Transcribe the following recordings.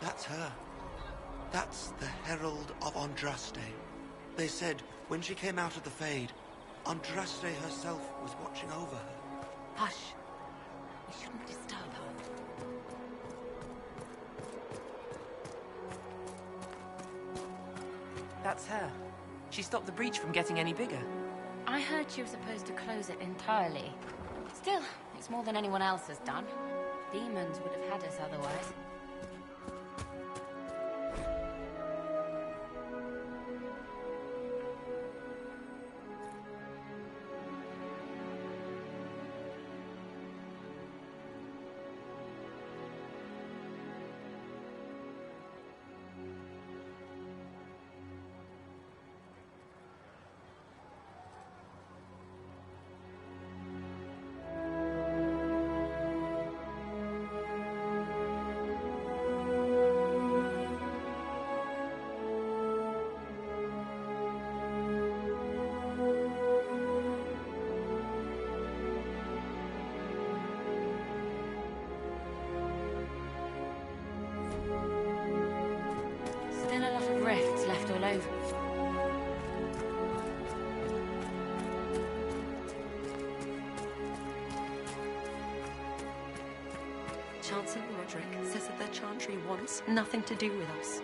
That's her. That's the Herald of Andraste. They said when she came out of the Fade, Andraste herself was watching over her. Hush. We shouldn't disturb her. That's her. She stopped the breach from getting any bigger. I heard she was supposed to close it entirely. Still, it's more than anyone else has done. Demons would have had us otherwise. Still a lot of rifts left all over. Chancellor Roderick says that the Chantry wants nothing to do with us.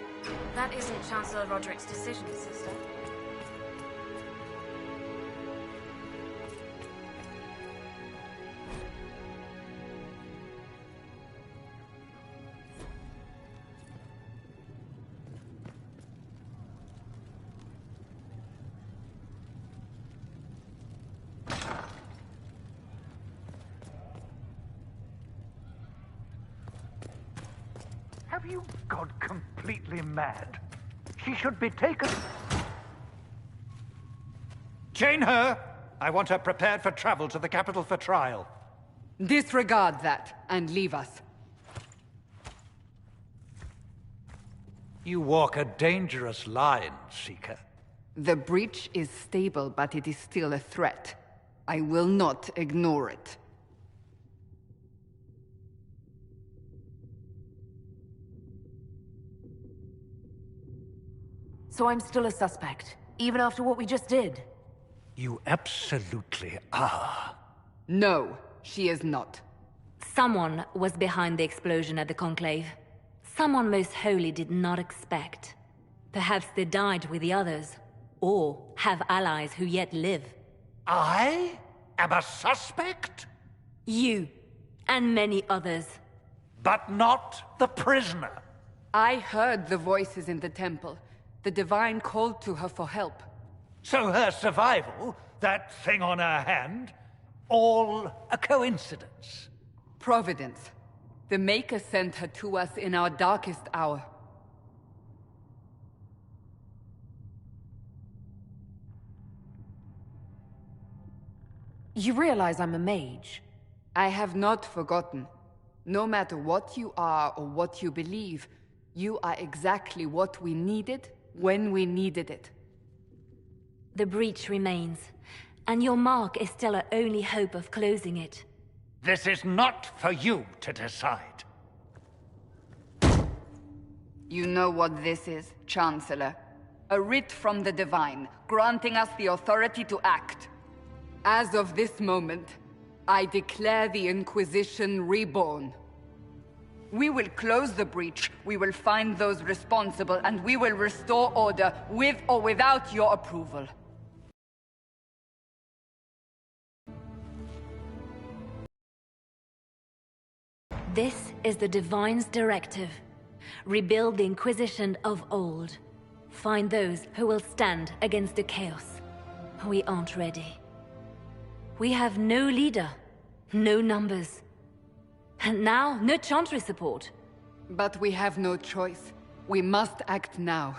That isn't Chancellor Roderick's decision, sister. Have you gone completely mad? She should be taken... Chain her! I want her prepared for travel to the capital for trial. Disregard that, and leave us. You walk a dangerous line, Seeker. The breach is stable, but it is still a threat. I will not ignore it. So I'm still a suspect, even after what we just did? You absolutely are. No, she is not. Someone was behind the explosion at the Conclave. Someone Most Holy did not expect. Perhaps they died with the others, or have allies who yet live. I am a suspect? You, and many others. But not the prisoner. I heard the voices in the temple. The Divine called to her for help. So her survival, that thing on her hand, all a coincidence? Providence. The Maker sent her to us in our darkest hour. You realize I'm a mage? I have not forgotten. No matter what you are or what you believe, you are exactly what we needed when we needed it. The breach remains, and your mark is still our only hope of closing it. This is not for you to decide. You know what this is, Chancellor. A writ from the Divine, granting us the authority to act. As of this moment, I declare the Inquisition reborn. We will close the breach, we will find those responsible, and we will restore order with or without your approval. This is the Divine's directive. Rebuild the Inquisition of old. Find those who will stand against the chaos. We aren't ready. We have no leader, no numbers. And now, no Chantry support. But we have no choice. We must act now,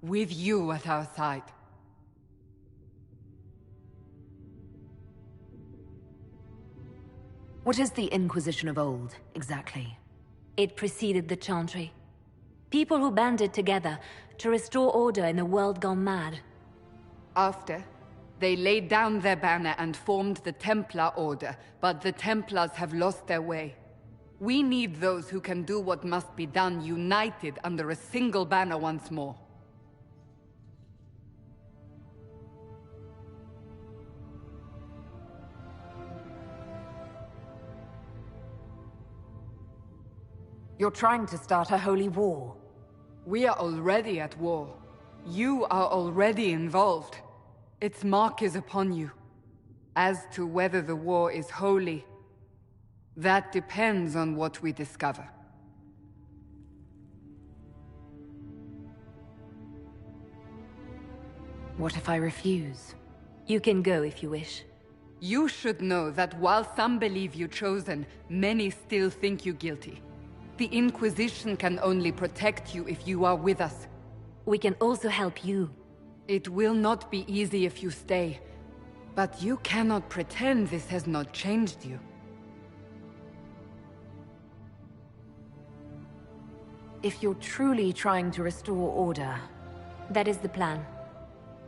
with you at our side. What is the Inquisition of old, exactly? It preceded the Chantry. People who banded together to restore order in a world gone mad. After, they laid down their banner and formed the Templar Order, but the Templars have lost their way. We need those who can do what must be done, united under a single banner once more. You're trying to start a holy war. We are already at war. You are already involved. Its mark is upon you. As to whether the war is holy, that depends on what we discover. What if I refuse? You can go if you wish. You should know that while some believe you chosen, many still think you guilty. The Inquisition can only protect you if you are with us. We can also help you. It will not be easy if you stay, but you cannot pretend this has not changed you. If you're truly trying to restore order... That is the plan.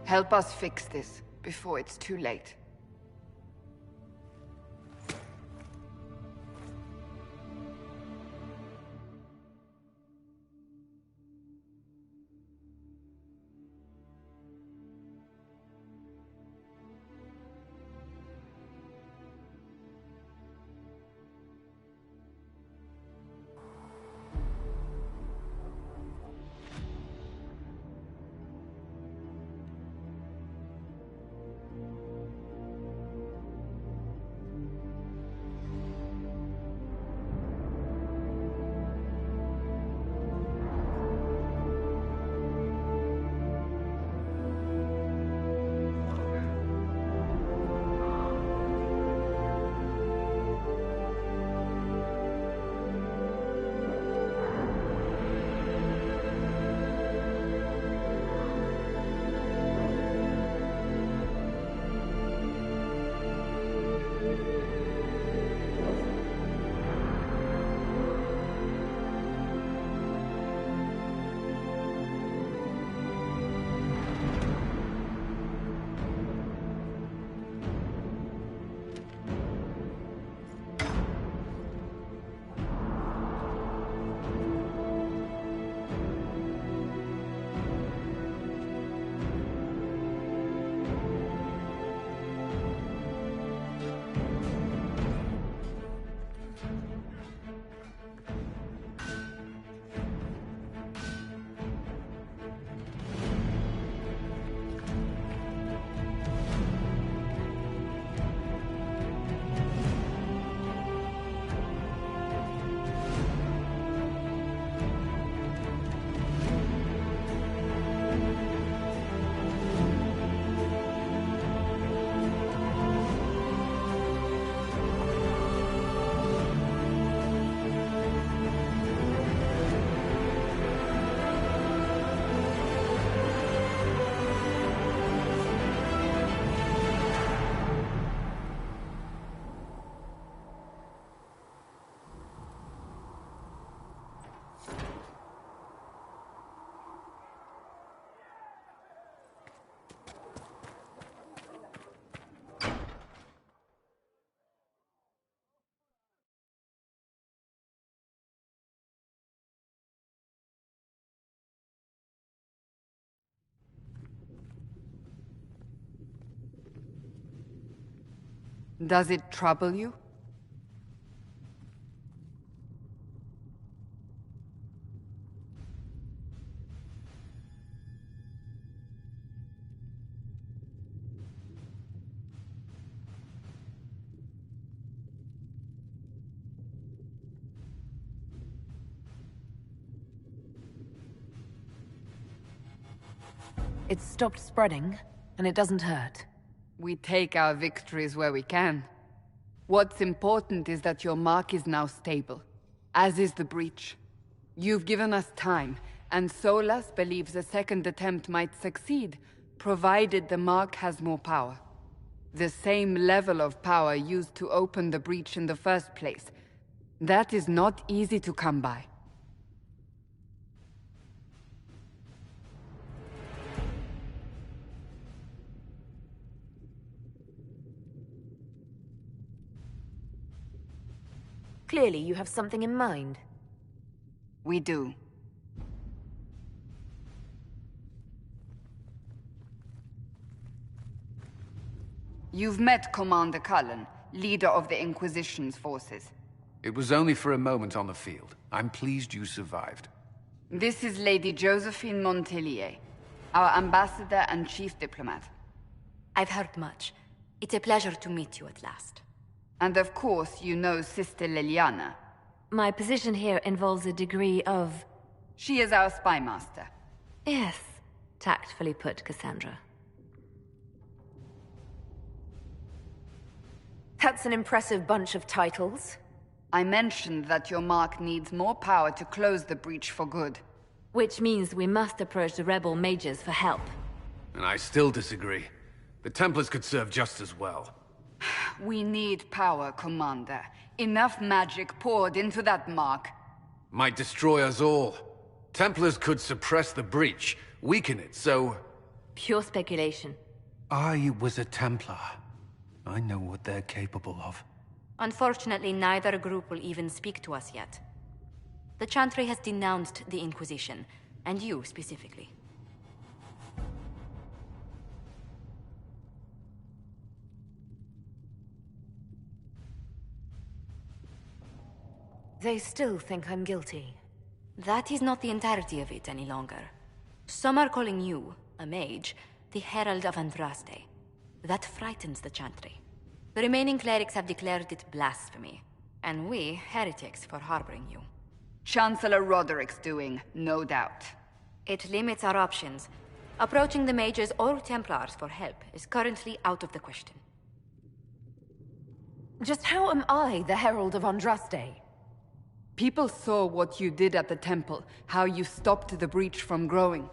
Help us fix this before it's too late. Does it trouble you? It's stopped spreading, and it doesn't hurt. We take our victories where we can. What's important is that your mark is now stable, as is the breach. You've given us time, and Solas believes a second attempt might succeed, provided the mark has more power. The same level of power used to open the breach in the first place. That is not easy to come by. Clearly, you have something in mind. We do. You've met Commander Cullen, leader of the Inquisition's forces. It was only for a moment on the field. I'm pleased you survived. This is Lady Josephine Montelier, our ambassador and chief diplomat. I've heard much. It's a pleasure to meet you at last. And of course, you know Sister Liliana. My position here involves a degree of... She is our spy master. Yes, tactfully put, Cassandra. That's an impressive bunch of titles. I mentioned that your mark needs more power to close the breach for good. Which means we must approach the rebel mages for help. And I still disagree. The Templars could serve just as well. We need power, Commander. Enough magic poured into that mark. Might destroy us all. Templars could suppress the breach, weaken it, so... Pure speculation. I was a Templar. I know what they're capable of. Unfortunately, neither group will even speak to us yet. The Chantry has denounced the Inquisition, and you specifically. They still think I'm guilty. That is not the entirety of it any longer. Some are calling you, a mage, the Herald of Andraste. That frightens the Chantry. The remaining clerics have declared it blasphemy, and we, heretics, for harboring you. Chancellor Roderick's doing, no doubt. It limits our options. Approaching the mages or Templars for help is currently out of the question. Just how am I the Herald of Andraste? People saw what you did at the temple, how you stopped the breach from growing.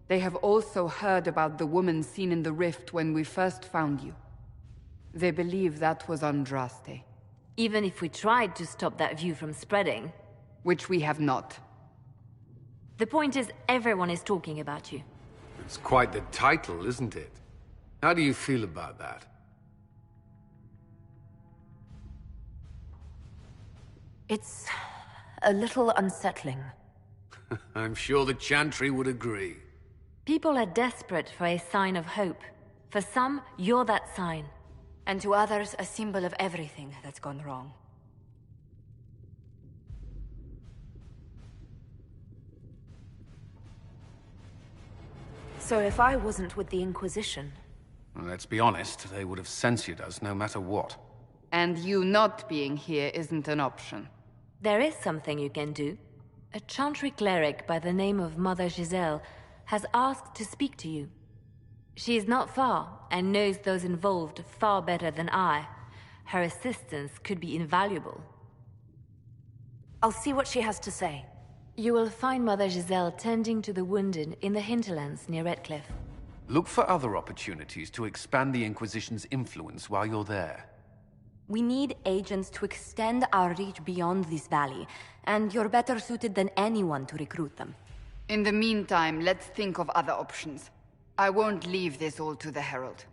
They have also heard about the woman seen in the rift when we first found you. They believe that was Andraste. Even if we tried to stop that view from spreading... Which we have not. The point is, everyone is talking about you. It's quite the title, isn't it? How do you feel about that? It's a little unsettling. I'm sure the Chantry would agree. People are desperate for a sign of hope. For some, you're that sign. And to others, a symbol of everything that's gone wrong. So if I wasn't with the Inquisition... Well, let's be honest, they would have censored us no matter what. And you not being here isn't an option. There is something you can do. A Chantry cleric by the name of Mother Giselle has asked to speak to you. She is not far, and knows those involved far better than I. Her assistance could be invaluable. I'll see what she has to say. You will find Mother Giselle tending to the wounded in the hinterlands near Redcliffe. Look for other opportunities to expand the Inquisition's influence while you're there. We need agents to extend our reach beyond this valley, and you're better suited than anyone to recruit them. In the meantime, let's think of other options. I won't leave this all to the Herald.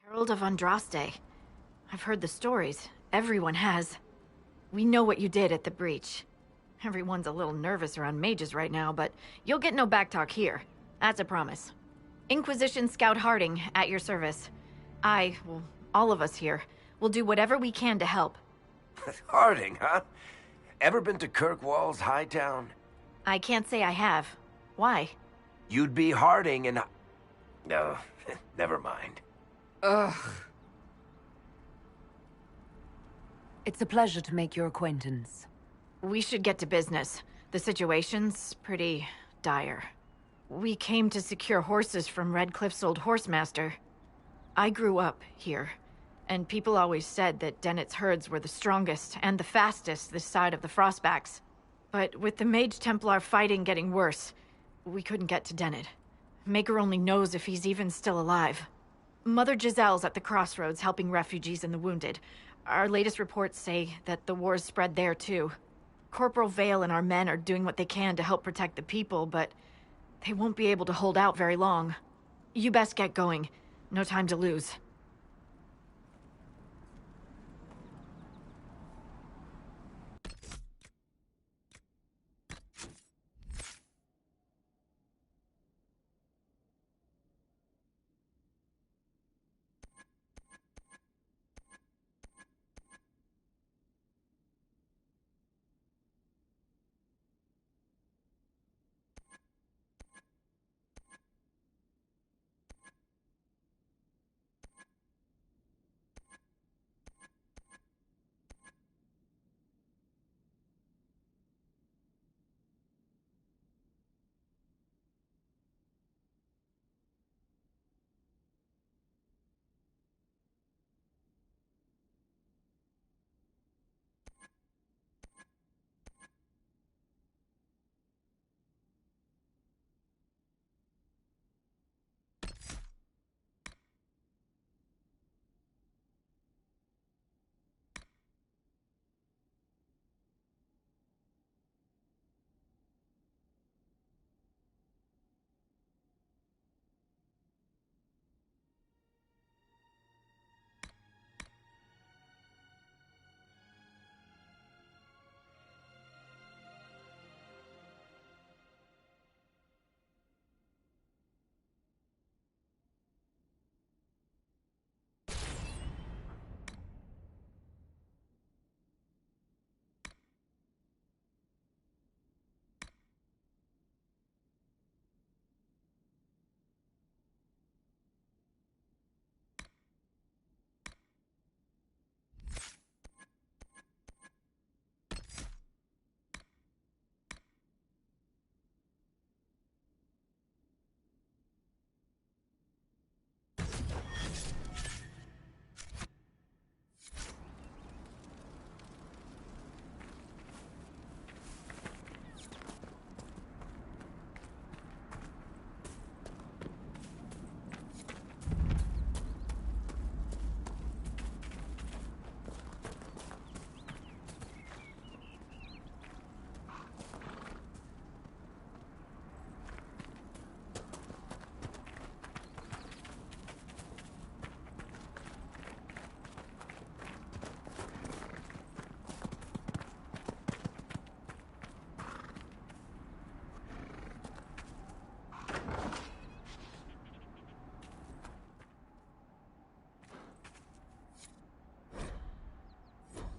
Herald of Andraste. I've heard the stories. Everyone has. We know what you did at the breach. Everyone's a little nervous around mages right now, but you'll get no backtalk here. That's a promise. Inquisition Scout Harding, at your service. Well, all of us here, will do whatever we can to help. Harding, huh? Ever been to Kirkwall's Hightown? I can't say I have. Why? You'd be Harding and... No, never mind. Ugh. It's a pleasure to make your acquaintance. We should get to business. The situation's pretty dire. We came to secure horses from Redcliffe's old horsemaster. I grew up here, and people always said that Dennett's herds were the strongest and the fastest this side of the Frostbacks. But with the Mage Templar fighting getting worse, we couldn't get to Dennett. Maker only knows if he's even still alive. Mother Giselle's at the crossroads helping refugees and the wounded. Our latest reports say that the war's spread there too. Corporal Vale and our men are doing what they can to help protect the people, but they won't be able to hold out very long. You best get going. No time to lose.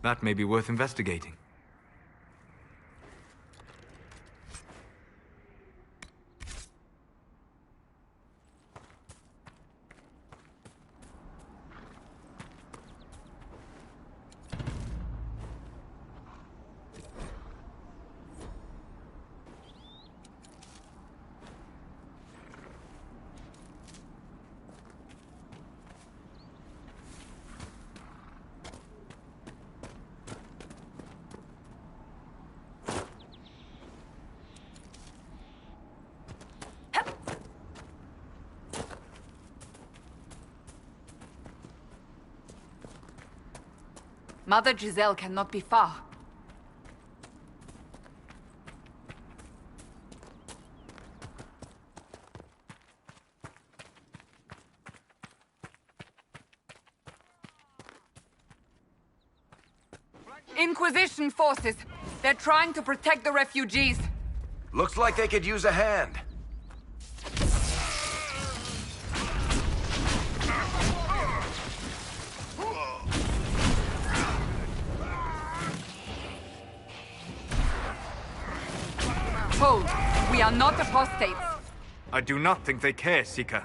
That may be worth investigating. Mother Giselle cannot be far. Inquisition forces. They're trying to protect the refugees. Looks like they could use a hand. Hold. We are not apostates. I do not think they care, Seeker.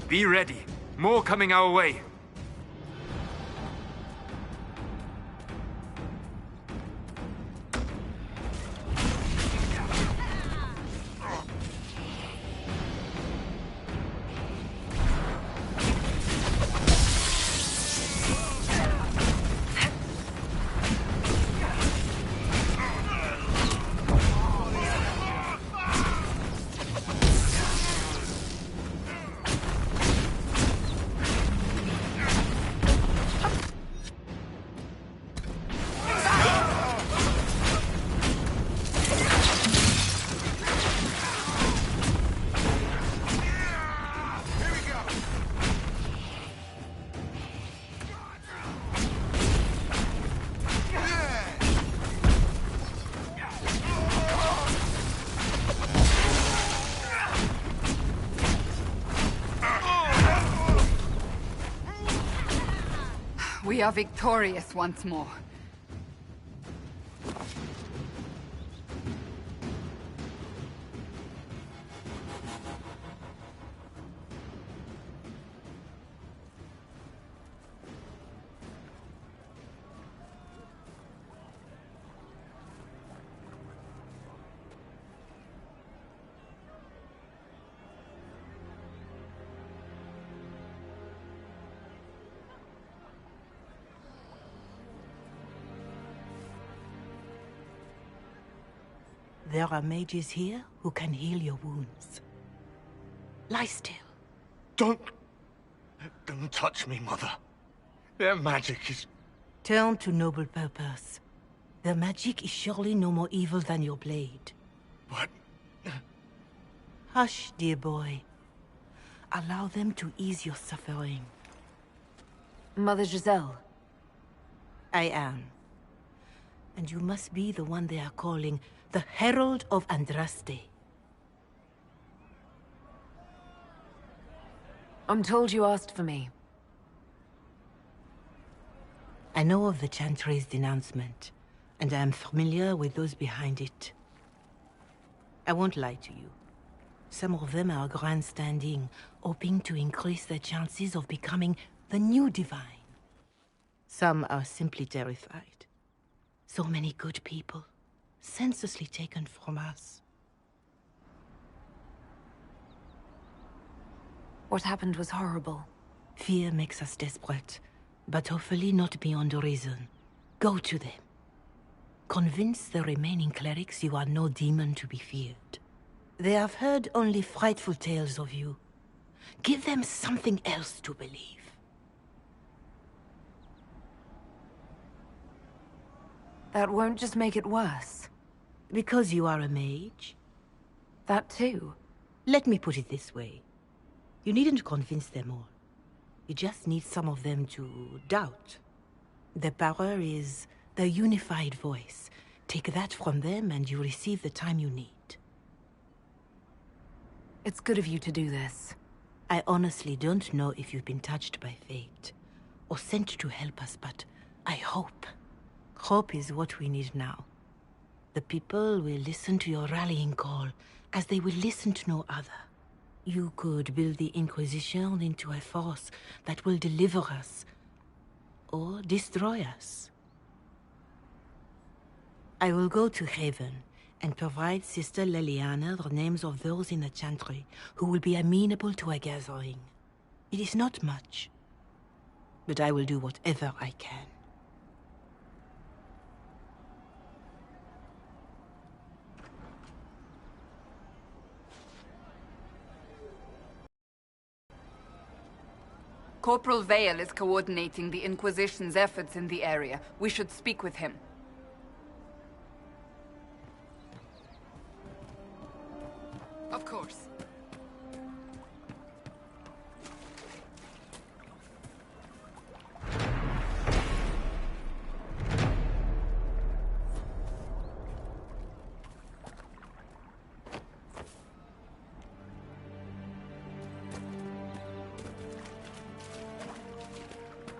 Be ready. More coming our way. We are victorious once more. There are mages here who can heal your wounds. Lie still. Don't touch me, Mother. Their magic is... Turn to noble purpose. Their magic is surely no more evil than your blade. But... Hush, dear boy. Allow them to ease your suffering. Mother Giselle. I am. And you must be the one they are calling the Herald of Andraste. I'm told you asked for me. I know of the Chantry's denouncement, and I am familiar with those behind it. I won't lie to you. Some of them are grandstanding, hoping to increase their chances of becoming the new divine. Some are simply terrified. So many good people, senselessly taken from us. What happened was horrible. Fear makes us desperate, but hopefully not beyond reason. Go to them. Convince the remaining clerics you are no demon to be feared. They have heard only frightful tales of you. Give them something else to believe. That won't just make it worse. Because you are a mage? That too. Let me put it this way. You needn't convince them all. You just need some of them to doubt. Their power is their unified voice. Take that from them and you receive the time you need. It's good of you to do this. I honestly don't know if you've been touched by fate, or sent to help us, but I hope. Hope is what we need now. The people will listen to your rallying call, as they will listen to no other. You could build the Inquisition into a force that will deliver us, or destroy us. I will go to Haven and provide Sister Leliana the names of those in the Chantry who will be amenable to a gathering. It is not much, but I will do whatever I can. Corporal Vale is coordinating the Inquisition's efforts in the area. We should speak with him. Of course.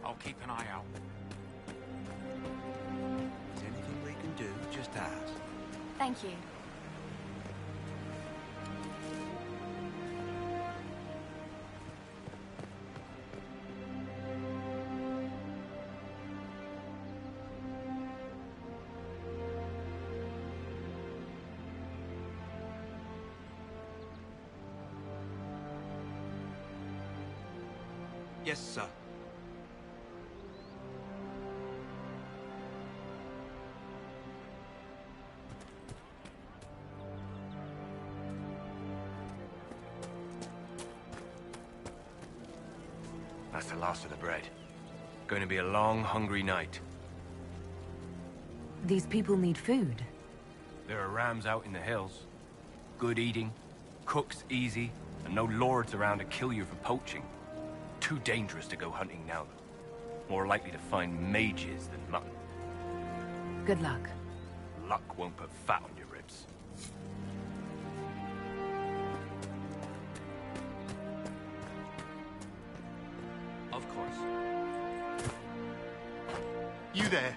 I'll keep an eye out. Is anything we can do, just ask. Thank you. Yes, sir. That's the last of the bread. Going to be a long, hungry night. These people need food. There are rams out in the hills. Good eating, cooks easy, and no lords around to kill you for poaching. Too dangerous to go hunting now, though. More likely to find mages than mutton. Good luck. Luck won't put fat on your ribs. Of course. You there?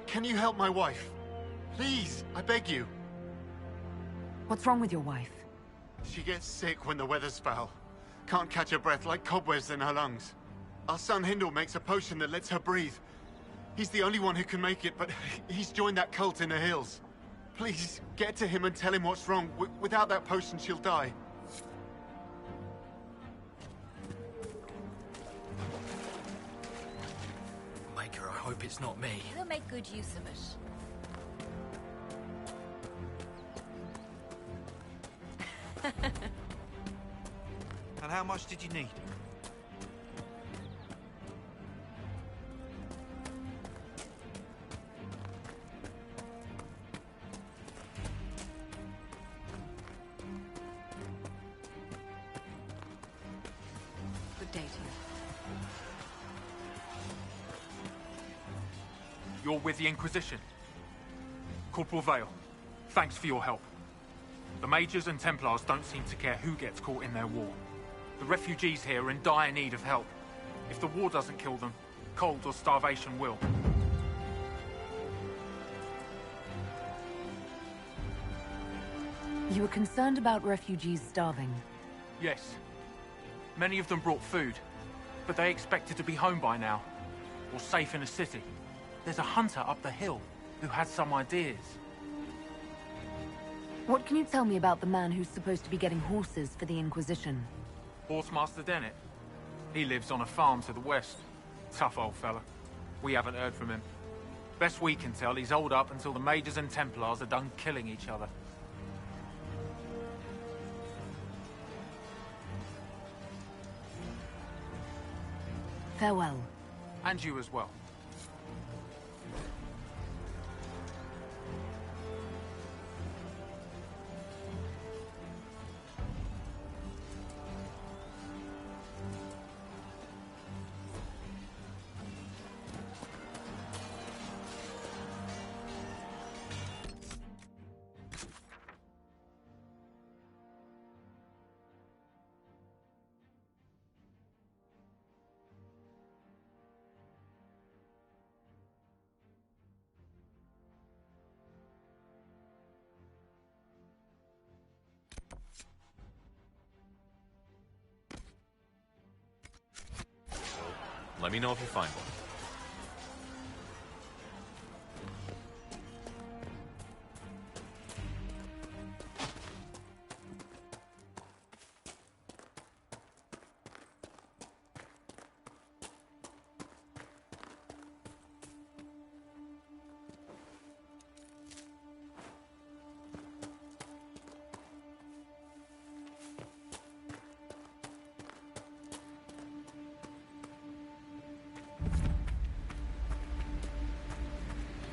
Can you help my wife? Please, I beg you. What's wrong with your wife? She gets sick when the weather's foul. Can't catch her breath, like cobwebs in her lungs. Our son Hindle makes a potion that lets her breathe. He's the only one who can make it, but he's joined that cult in the hills. Please, get to him and tell him what's wrong. Without that potion, she'll die. Maker, I hope it's not me. He'll make good use of it. And how much did you need? Good day to you. You're with the Inquisition. Corporal Vale, thanks for your help. The Mages and Templars don't seem to care who gets caught in their war. The refugees here are in dire need of help. If the war doesn't kill them, cold or starvation will. You were concerned about refugees starving. Yes. Many of them brought food, but they expected to be home by now, or safe in a city. There's a hunter up the hill who had some ideas. What can you tell me about the man who's supposed to be getting horses for the Inquisition? Horsemaster Dennett. He lives on a farm to the west. Tough old fella. We haven't heard from him. Best we can tell, he's holed up until the Mages and Templars are done killing each other. Farewell. And you as well. Let me know if you find one.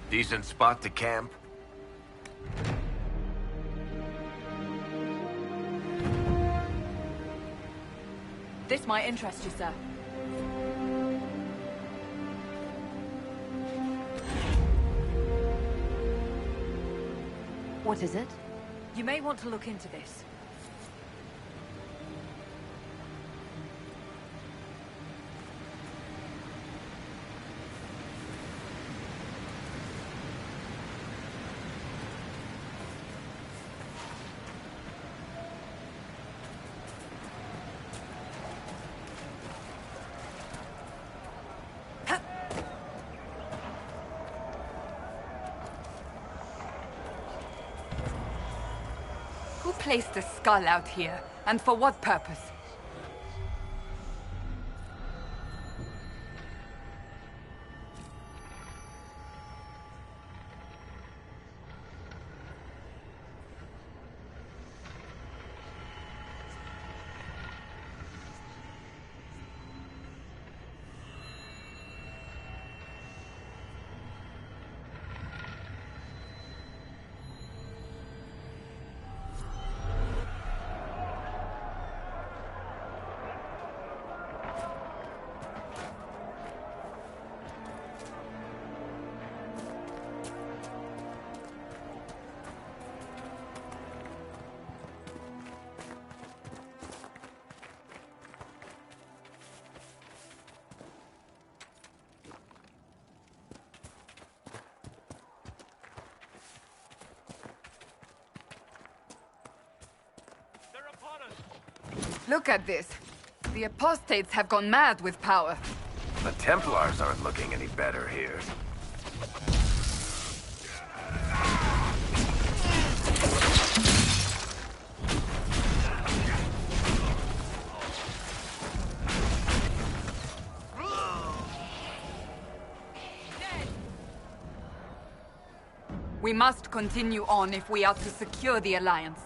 Decent spot to camp? This might interest you, sir. What is it? You may want to look into this. Who placed a skull out here, and for what purpose? Look at this. The apostates have gone mad with power. The Templars aren't looking any better here. We must continue on if we are to secure the Alliance.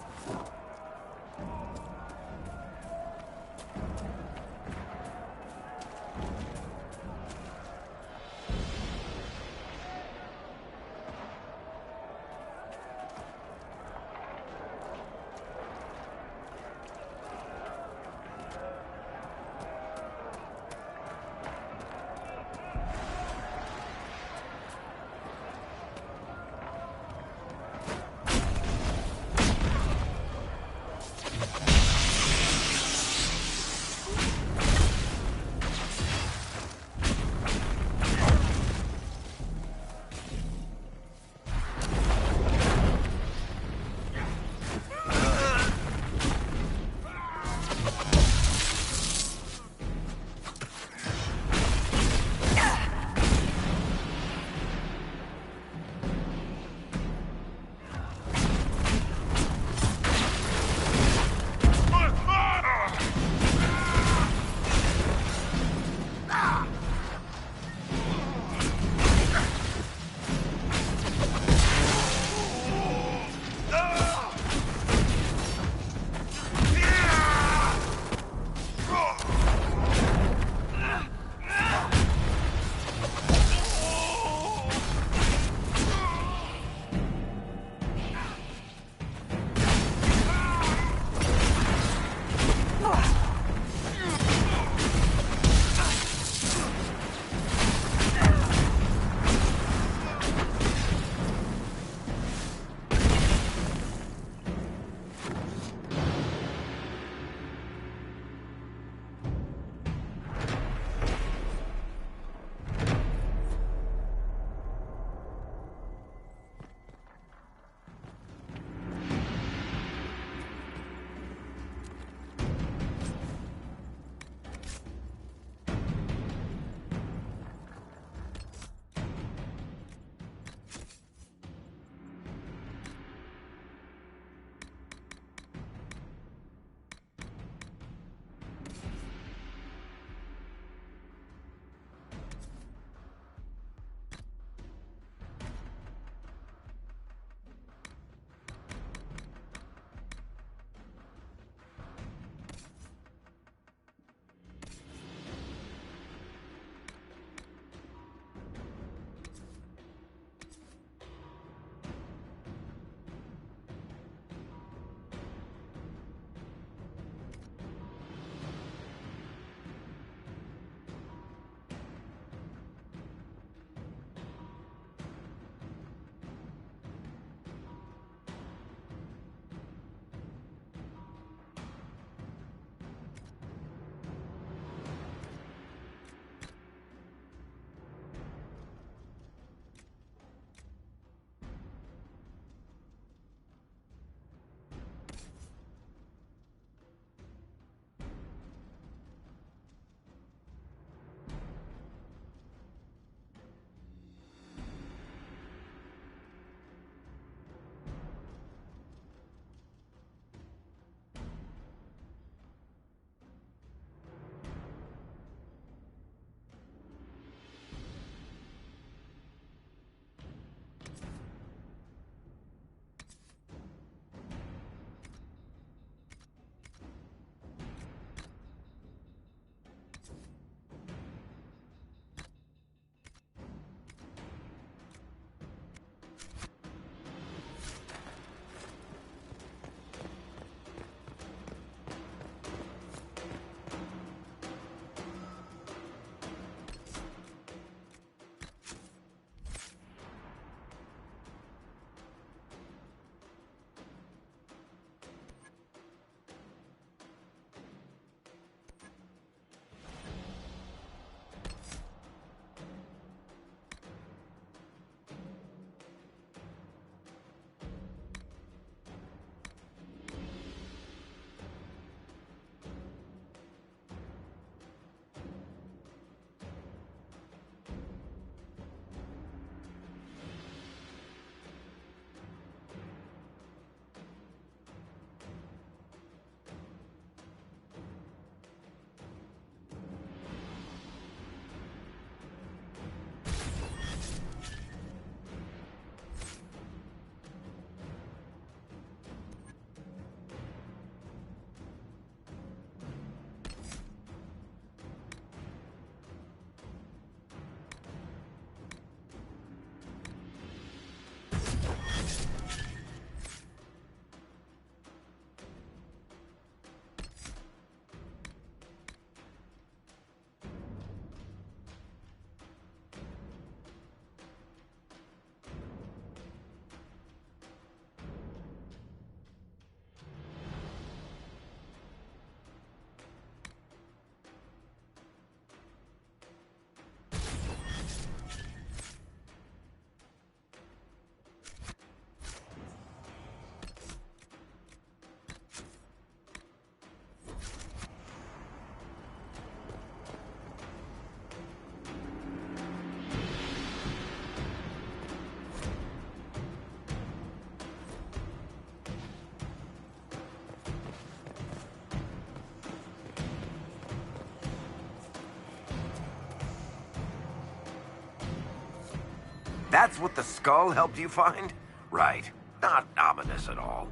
That's what the skull helped you find? Right. Not ominous at all.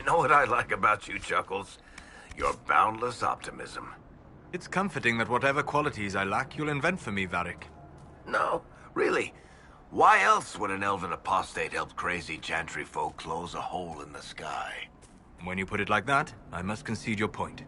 Know what I like about you, Chuckles? Your boundless optimism. It's comforting that whatever qualities I lack, you'll invent for me, Varric. No, really. Why else would an elven apostate help crazy Chantry folk close a hole in the sky? When you put it like that, I must concede your point.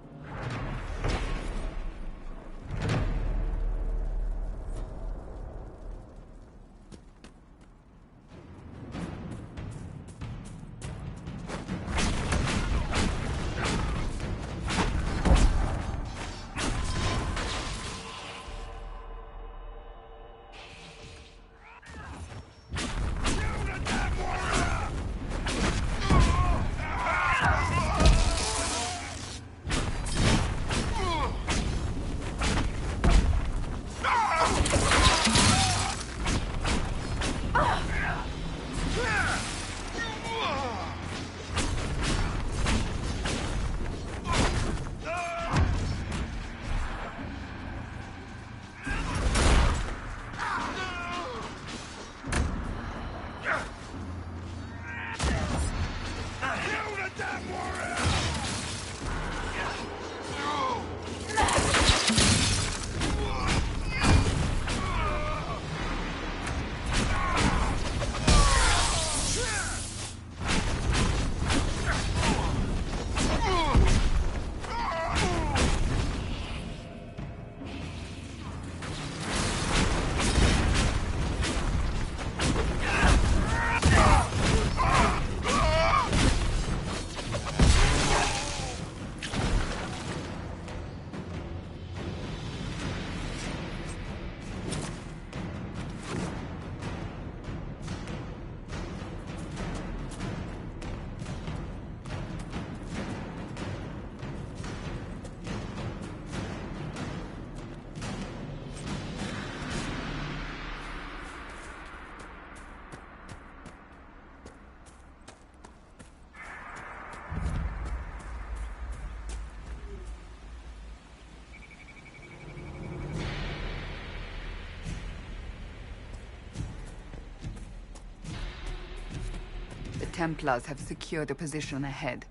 Templars have secured a position ahead.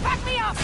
Back me up!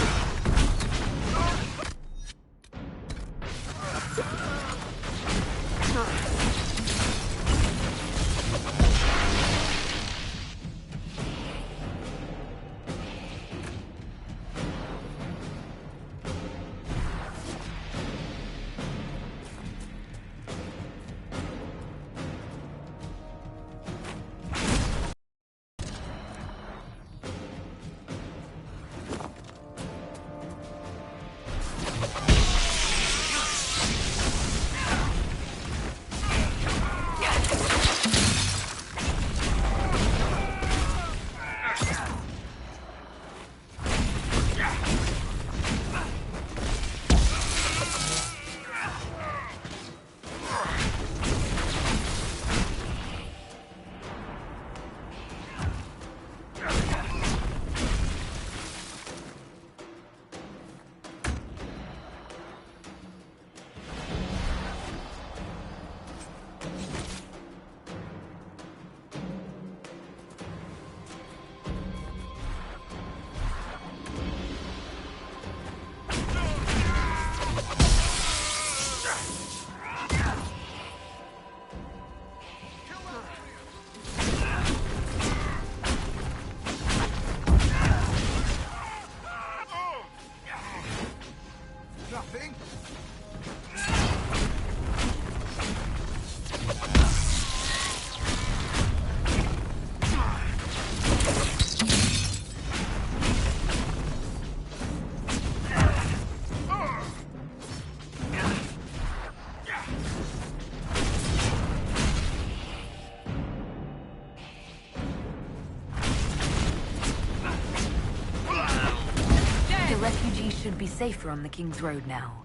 Refugees should be safer on the King's Road now.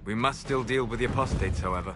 We must still deal with the apostates, however.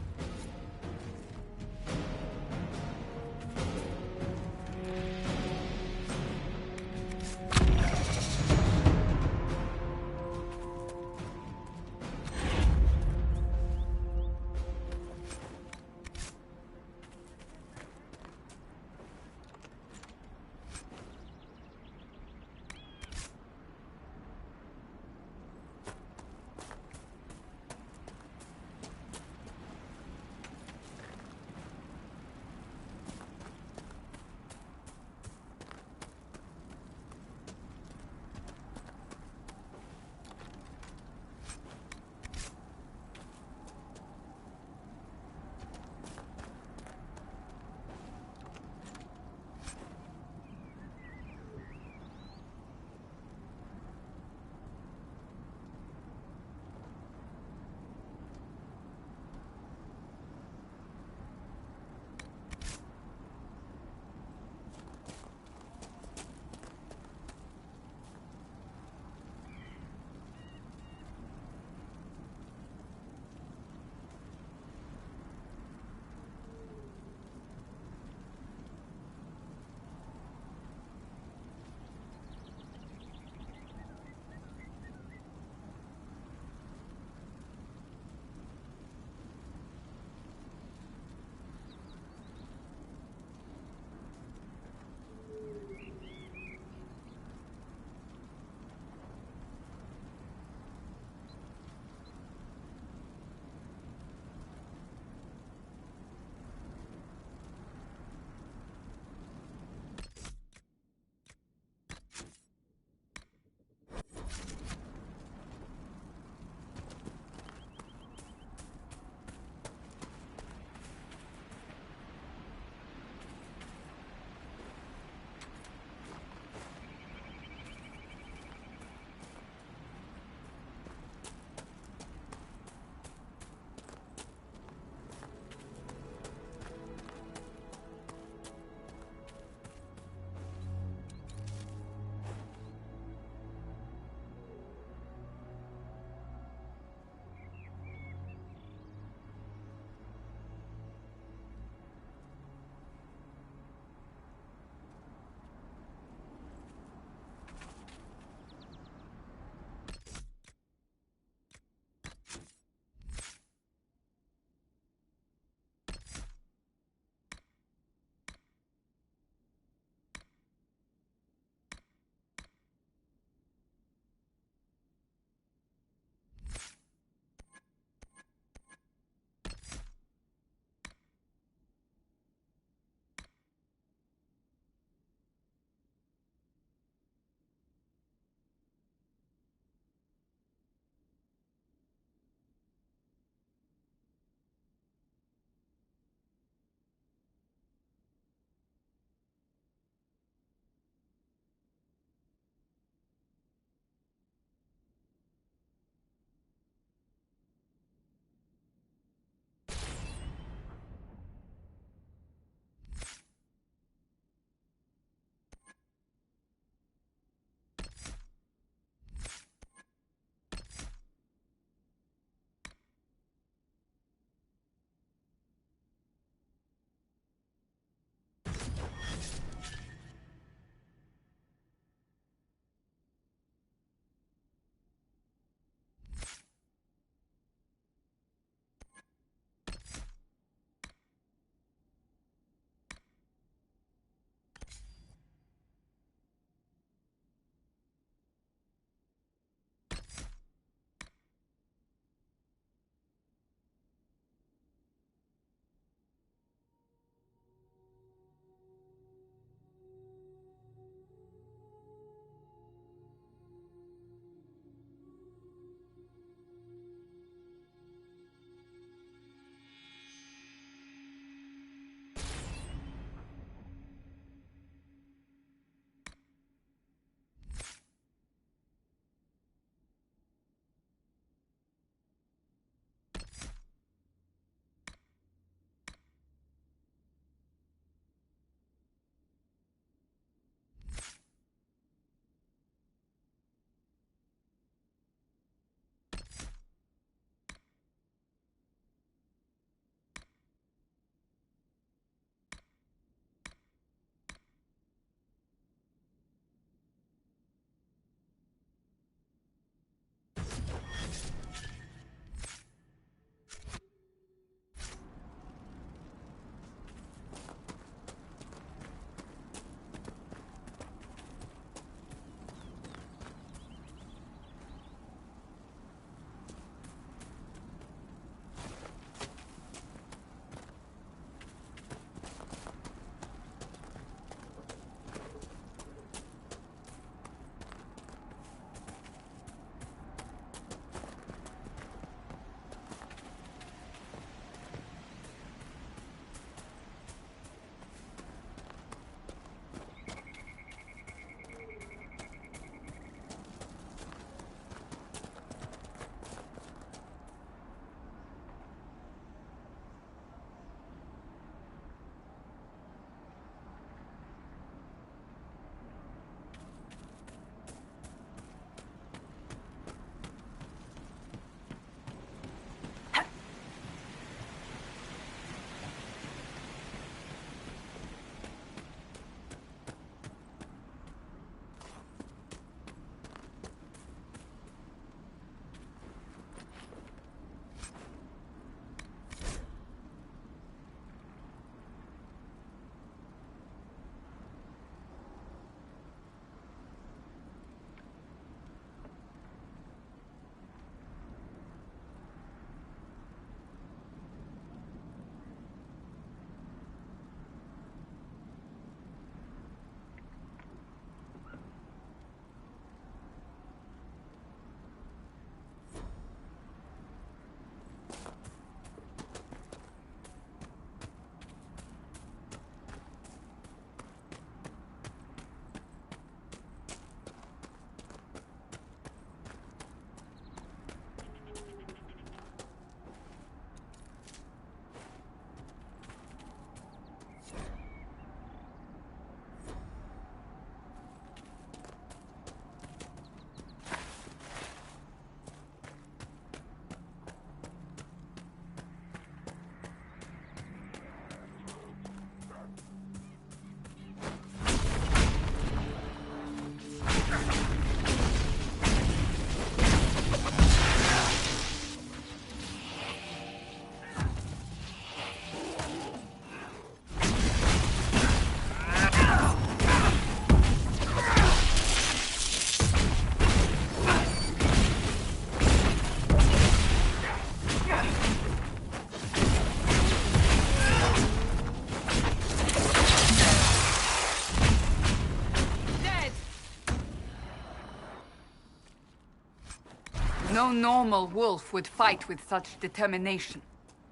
No normal wolf would fight with such determination.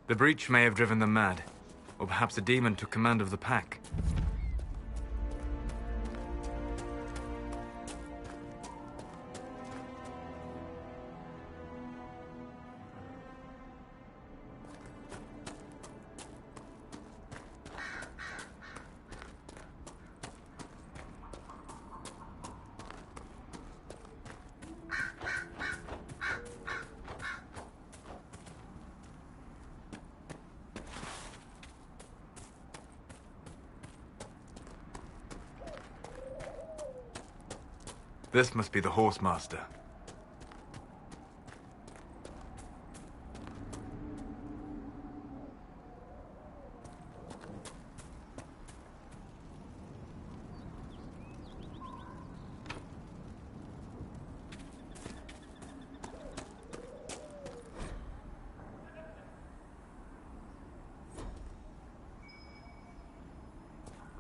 The breach may have driven them mad. Or perhaps a demon took command of the pack. This must be the Horsemaster.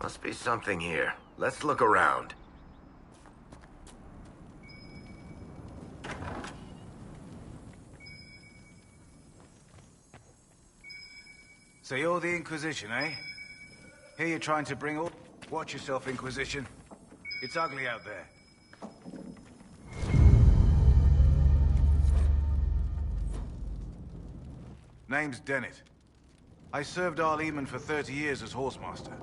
Must be something here. Let's look around. So you're the Inquisition, eh? Here you're trying to bring all... Watch yourself, Inquisition. It's ugly out there. Name's Dennett. I served Arleman for 30 years as Horsemaster.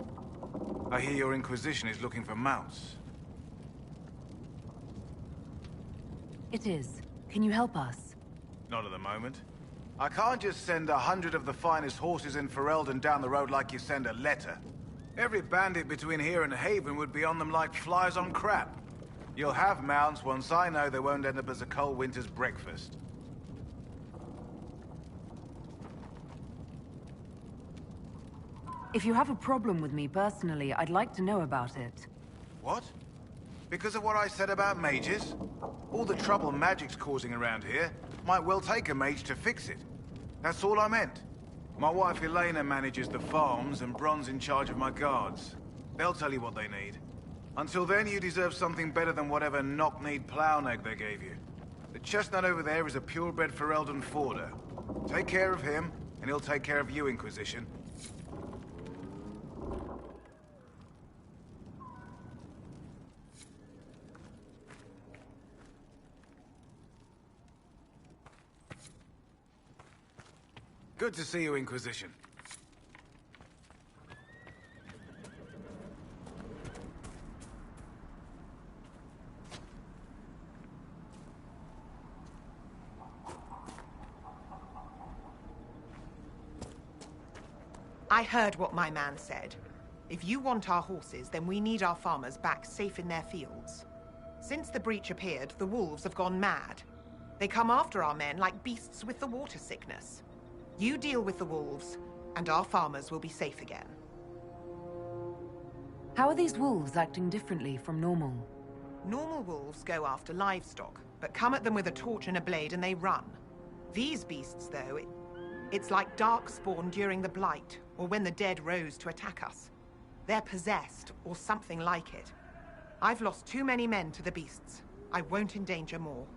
I hear your Inquisition is looking for mounts. It is. Can you help us? Not at the moment. I can't just send 100 of the finest horses in Ferelden down the road like you send a letter. Every bandit between here and Haven would be on them like flies on crap. You'll have mounts once I know they won't end up as a cold winter's breakfast. If you have a problem with me personally, I'd like to know about it. What? Because of what I said about mages? All the trouble magic's causing around here might well take a mage to fix it. That's all I meant. My wife Elena manages the farms and Bron's in charge of my guards. They'll tell you what they need. Until then, you deserve something better than whatever knock-kneed plow-neg they gave you. The chestnut over there is a purebred Ferelden forder. Take care of him, and he'll take care of you, Inquisition. Good to see you, Inquisition. I heard what my man said. If you want our horses, then we need our farmers back safe in their fields. Since the breach appeared, the wolves have gone mad. They come after our men like beasts with the water sickness. You deal with the wolves, and our farmers will be safe again. How are these wolves acting differently from normal? Normal wolves go after livestock, but come at them with a torch and a blade and they run. These beasts, though, it's like darkspawn during the Blight, or when the dead rose to attack us. They're possessed, or something like it. I've lost too many men to the beasts. I won't endanger more.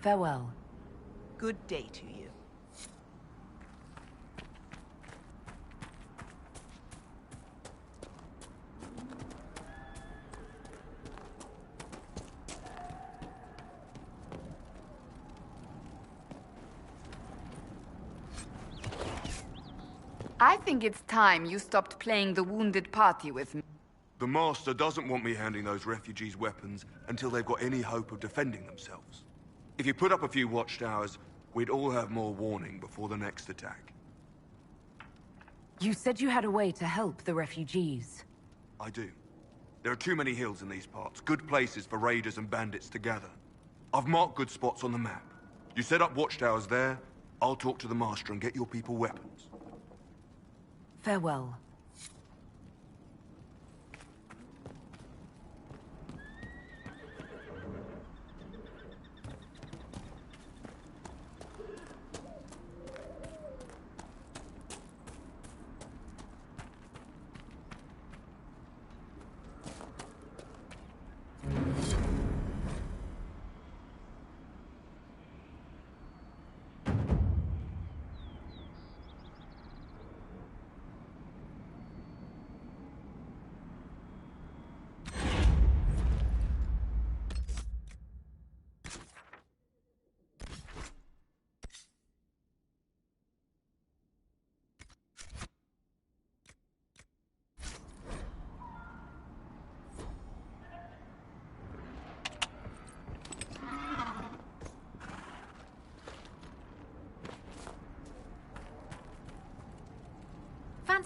Farewell. Good day to you. I think it's time you stopped playing the wounded party with me. The Master doesn't want me handing those refugees weapons until they've got any hope of defending themselves. If you put up a few watchtowers, we'd all have more warning before the next attack. You said you had a way to help the refugees. I do. There are too many hills in these parts, good places for raiders and bandits to gather. I've marked good spots on the map. You set up watchtowers there, I'll talk to the Master and get your people weapons. Farewell.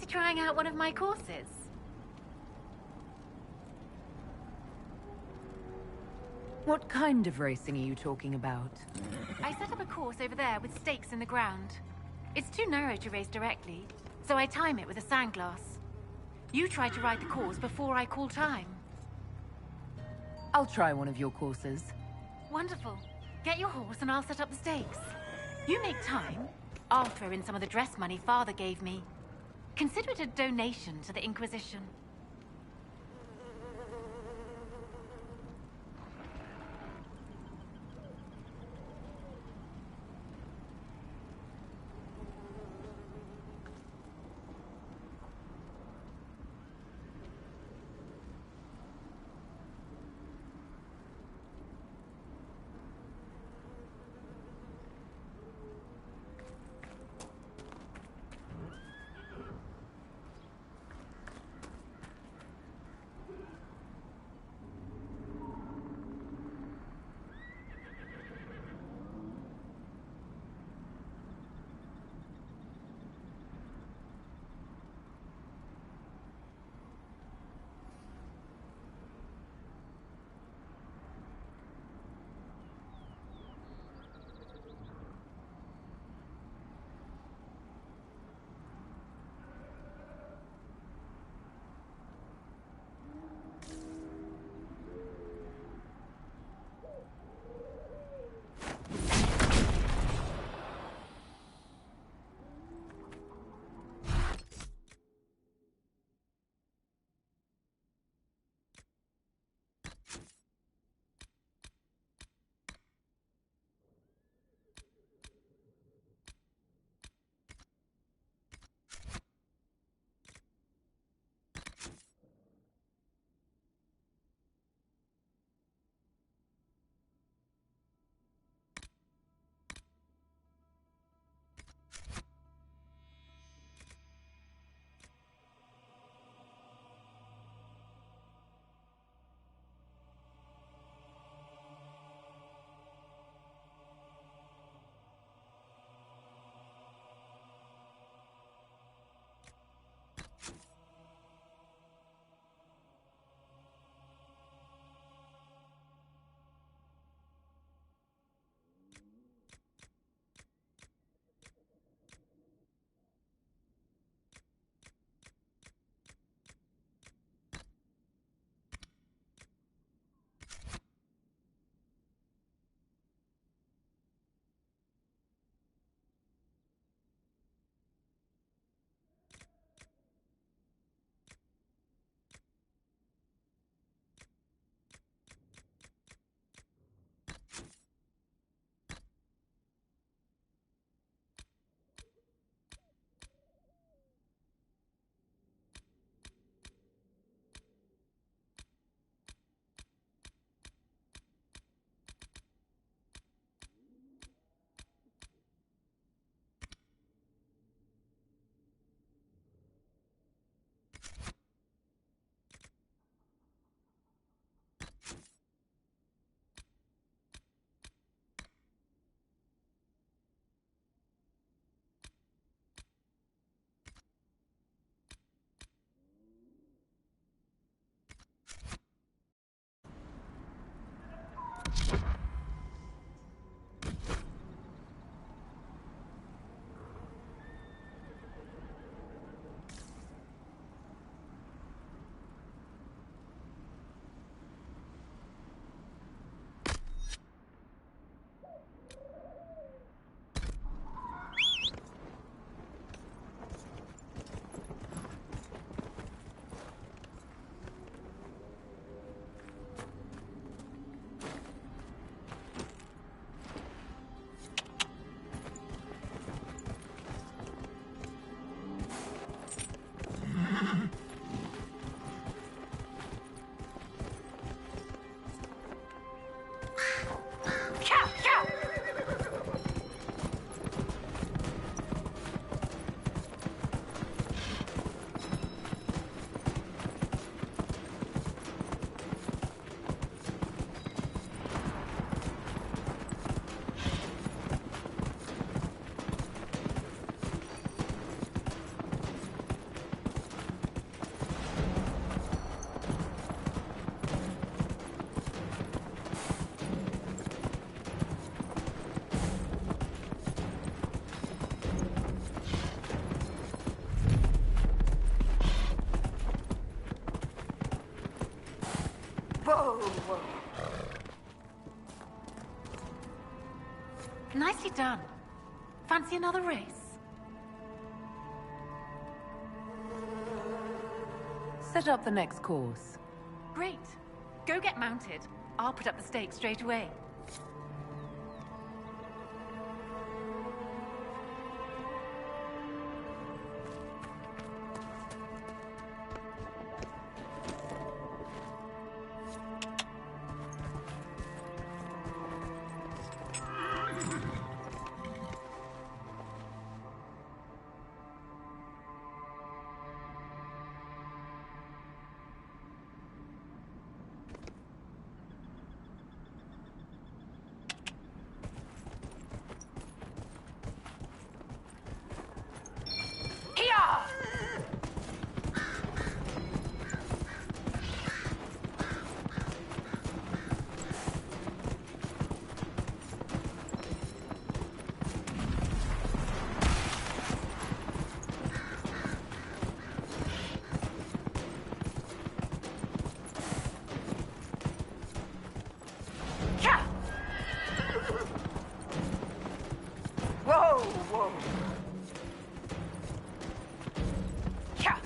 to trying out one of my courses? What kind of racing are you talking about? I set up a course over there with stakes in the ground. It's too narrow to race directly, so I time it with a sandglass. You try to ride the course before I call time. I'll try one of your courses. Wonderful. Get your horse and I'll set up the stakes. You make time, I'll throw in some of the dress money Father gave me. Consider it a donation to the Inquisition. Whoa! Nicely done. Fancy another race? Set up the next course. Great. Go get mounted. I'll put up the stakes straight away. Whoa! Yeah.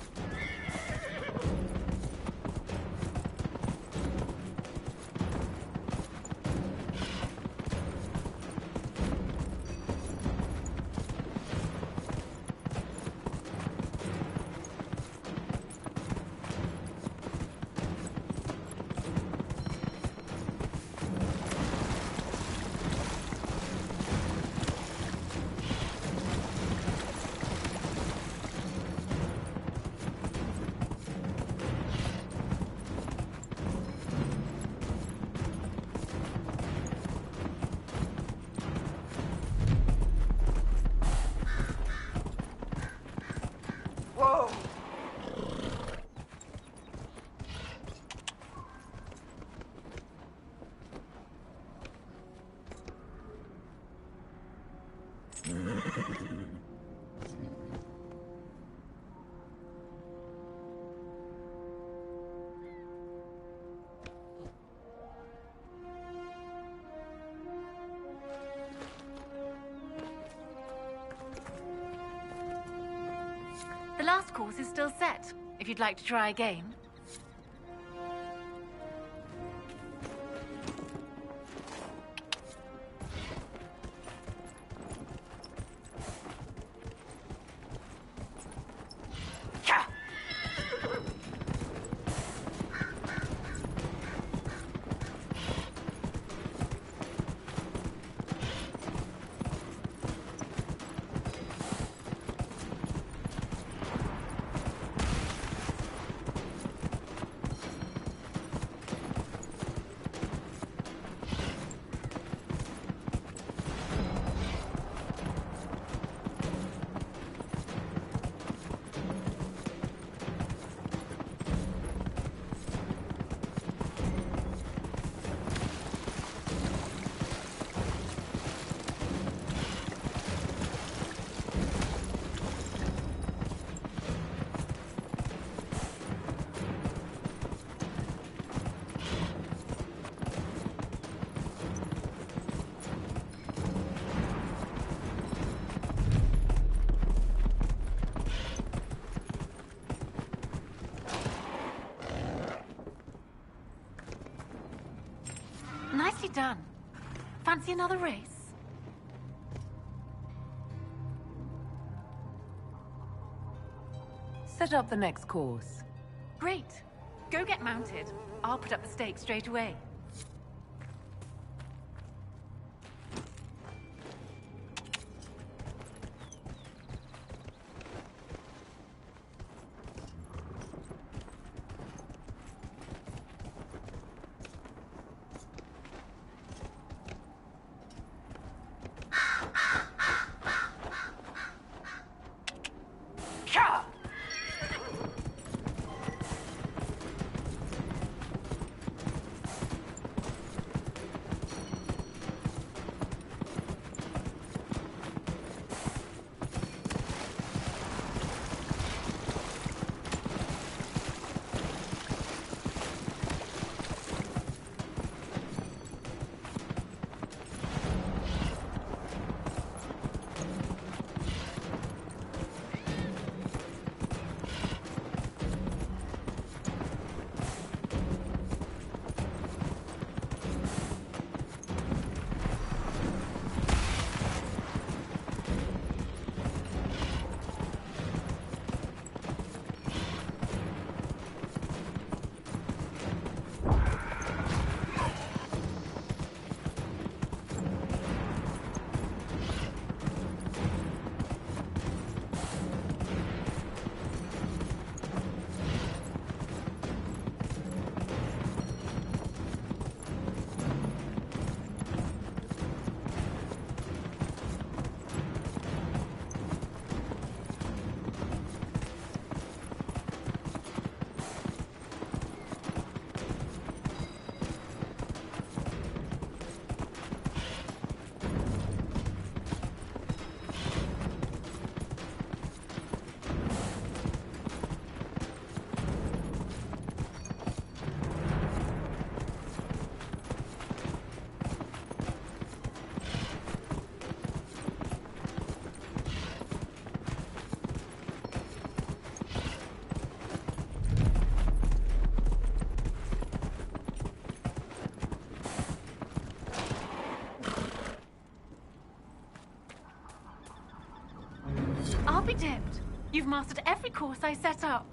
The last course is still set, if you'd like to try again. Nicely done. Fancy another race? Set up the next course. Great. Go get mounted. I'll put up the stakes straight away. I'll be dipped. You've mastered every course I set up.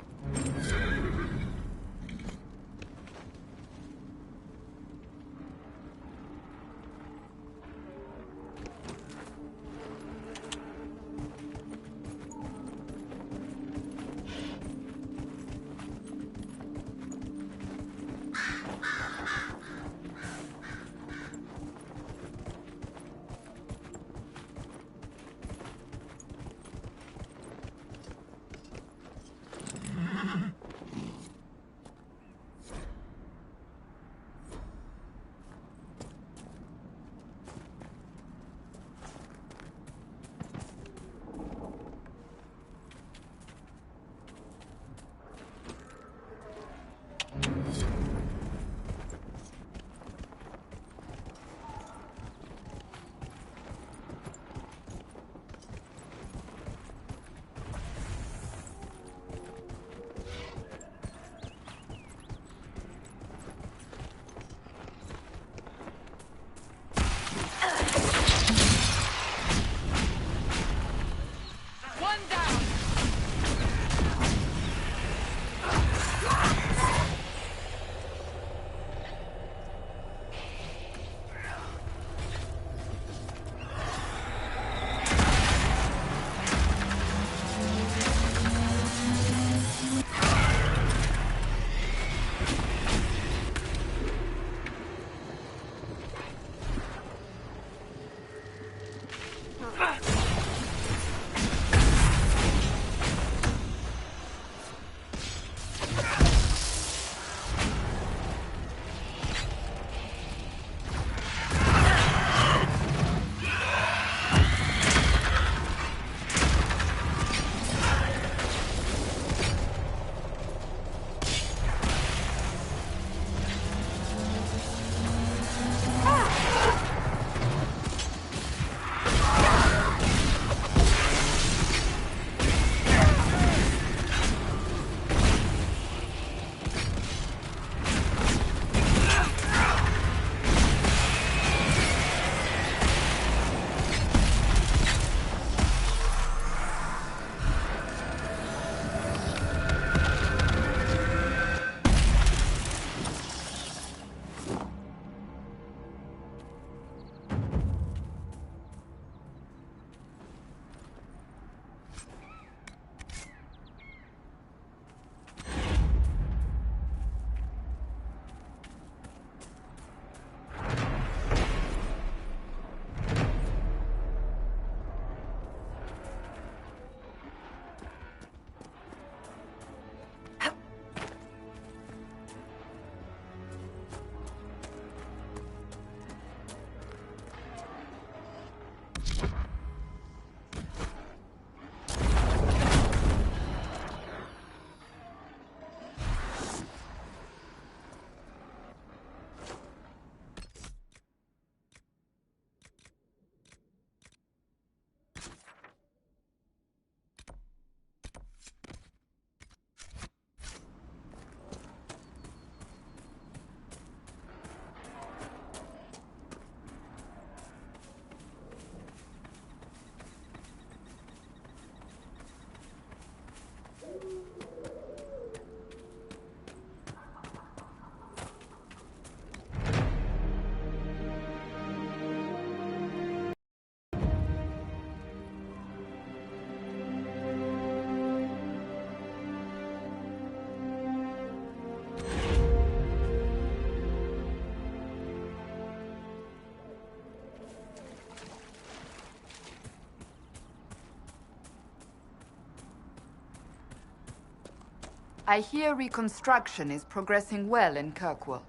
I hear reconstruction is progressing well in Kirkwall.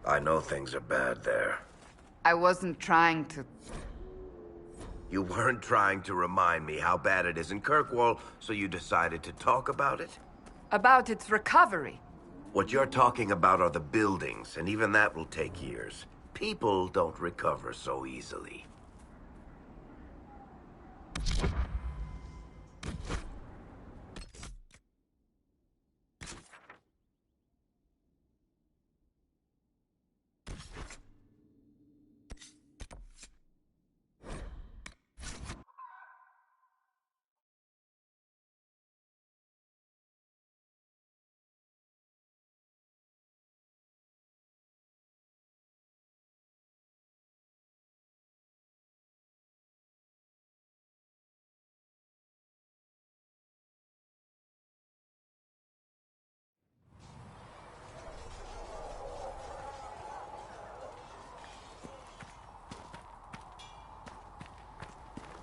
I know things are bad there. I wasn't trying to... You weren't trying to remind me how bad it is in Kirkwall, so you decided to talk about it? About its recovery. What you're talking about are the buildings, and even that will take years. People don't recover so easily.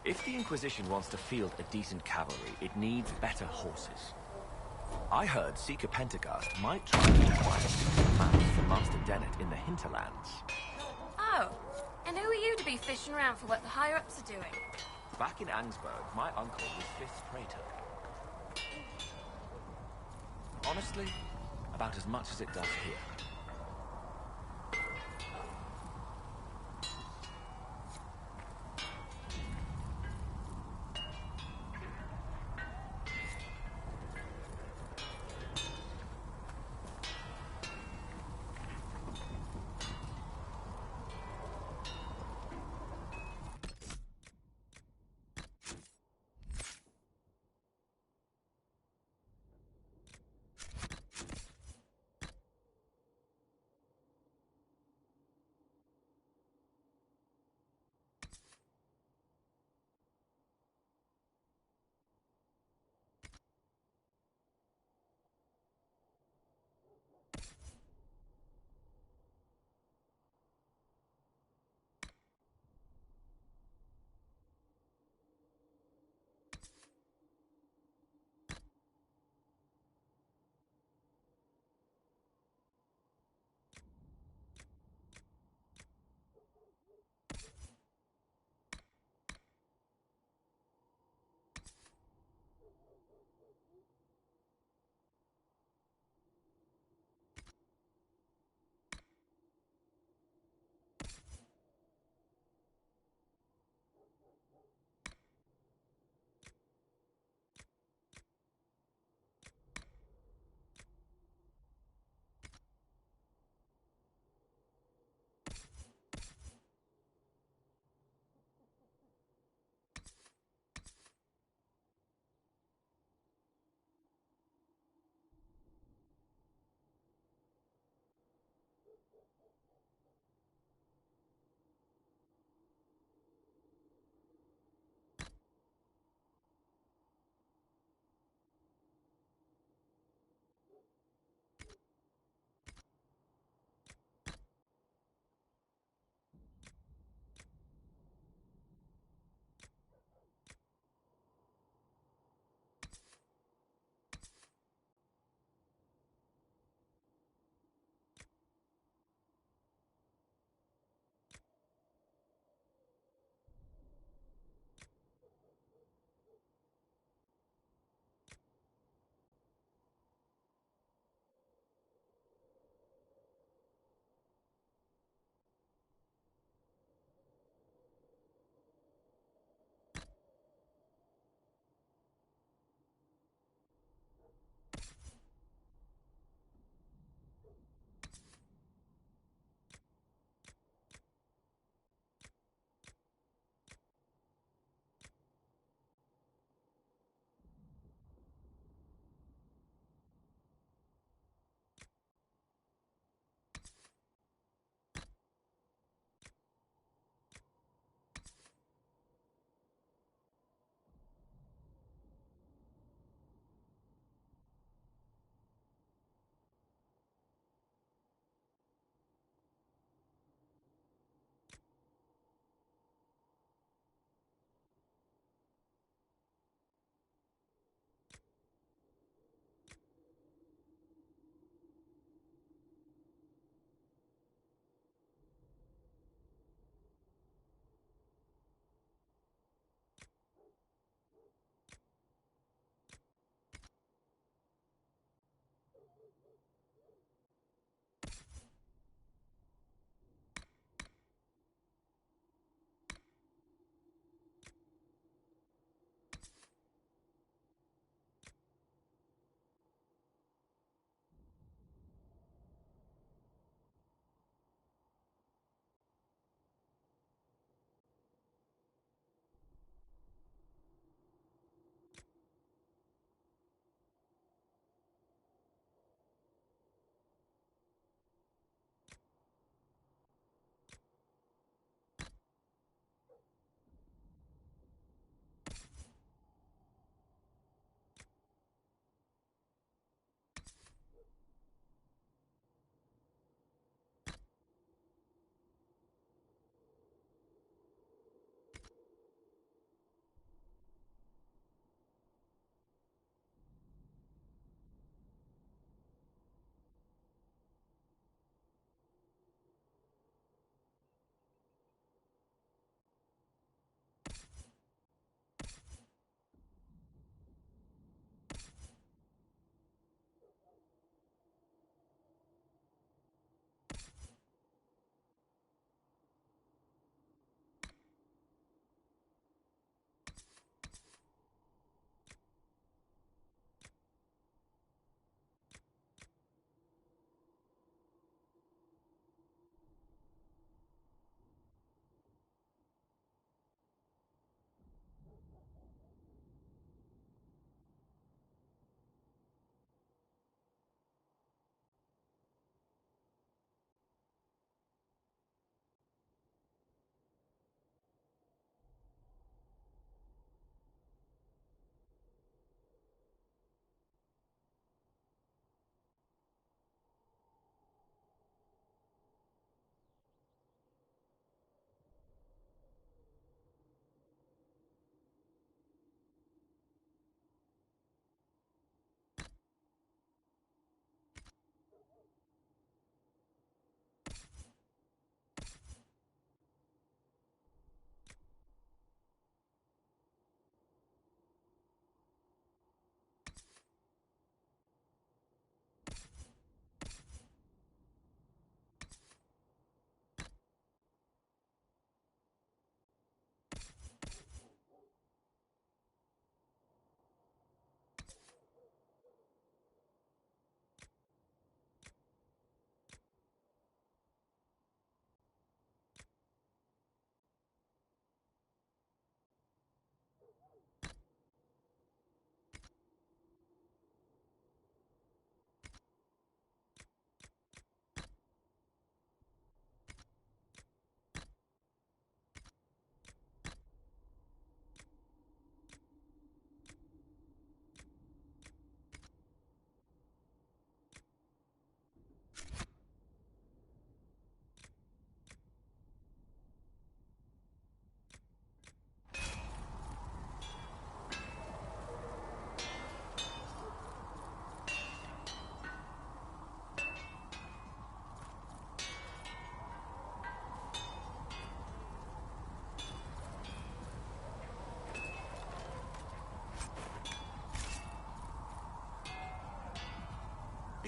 If the Inquisition wants to field a decent cavalry, it needs better horses. I heard Seeker Pentagast might try to acquire mounts for Master Dennett in the hinterlands. Oh, and who are you to be fishing around for what the higher-ups are doing? Back in Angsburg, my uncle was 5th Praetor. Honestly, about as much as it does here.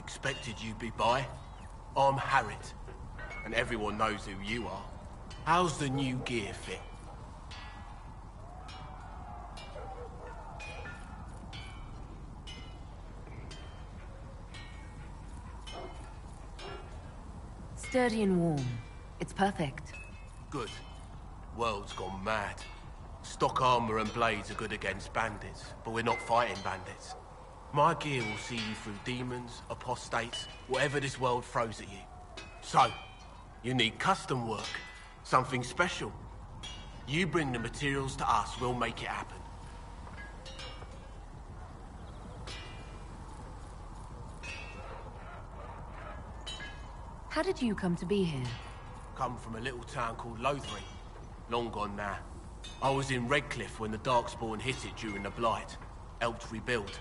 expected you'd be by. I'm Harriet, and everyone knows who you are. How's the new gear fit? Sturdy and warm. It's perfect. Good. World's gone mad. Stock armor and blades are good against bandits, but we're not fighting bandits. My gear will see you through demons, apostates, whatever this world throws at you. So, you need custom work, something special. You bring the materials to us, we'll make it happen. How did you come to be here? Come from a little town called Lothering. Long gone now. I was in Redcliffe when the Darkspawn hit it during the Blight. Helped rebuild.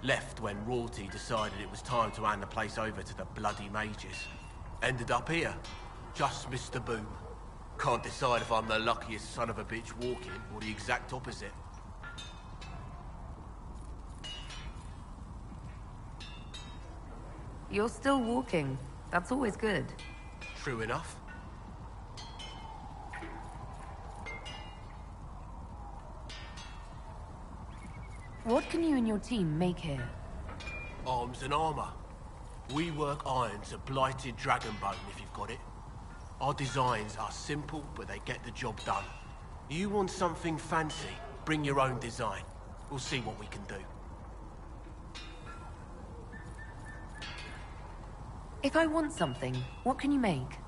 Left when royalty decided it was time to hand the place over to the bloody mages. Ended up here. Just missed the boom. Can't decide if I'm the luckiest son of a bitch walking or the exact opposite. You're still walking. That's always good. True enough. What can you and your team make here? Arms and armor. We work iron to blighted dragonbone if you've got it. Our designs are simple, but they get the job done. You want something fancy, bring your own design. We'll see what we can do. If I want something, what can you make?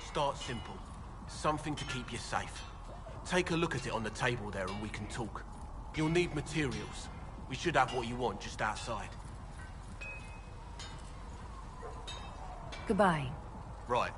Start simple. Something to keep you safe. Take a look at it on the table there and we can talk. You'll need materials. We should have what you want just outside. Goodbye. Right.